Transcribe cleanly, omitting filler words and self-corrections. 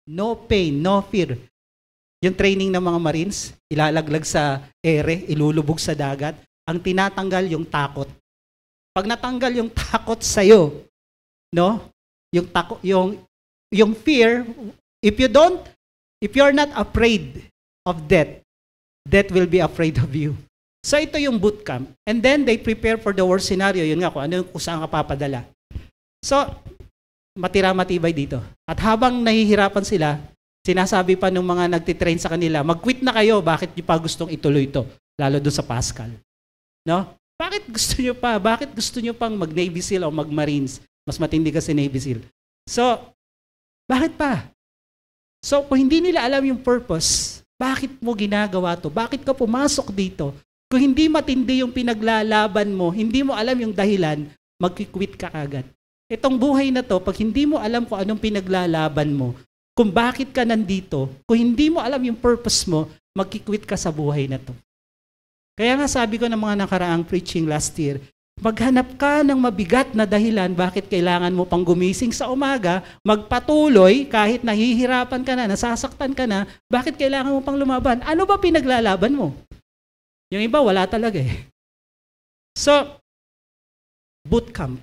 No pain, no fear. Yung training ng mga Marines, ilalaglag sa ere, ilulubog sa dagat. Ang tinatanggal yung takot. Pag natanggal yung takot sa'yo, no? Yung fear, if you're not afraid of death, death will be afraid of you. So ito yung boot camp. And then they prepare for the worst scenario. Yun nga, kung saan ka papadala. So, matibay dito. At habang nahihirapan sila, sinasabi pa ng mga nagtitrain sa kanila, mag-quit na kayo, bakit nyo pa gustong ituloy ito? Lalo doon sa Pascal. No? Bakit gusto nyo pa? Bakit gusto nyo pang mag-Navy SEAL o mag-Marines? Mas matindi kasi Navy SEAL. So, bakit pa? So, kung hindi nila alam yung purpose, bakit mo ginagawa to? Bakit ka pumasok dito? Kung hindi matindi yung pinaglalaban mo, hindi mo alam yung dahilan, mag-quit ka agad. Itong buhay na to, pag hindi mo alam kung anong pinaglalaban mo, kung bakit ka nandito, kung hindi mo alam yung purpose mo, mag-quit ka sa buhay na to. Kaya nga sabi ko ng mga nakaraang preaching last year, maghanap ka ng mabigat na dahilan bakit kailangan mo pang gumising sa umaga, magpatuloy kahit nahihirapan ka na, nasasaktan ka na, bakit kailangan mo pang lumaban? Ano ba pinaglalaban mo? Yung iba, wala talaga eh. So, bootcamp.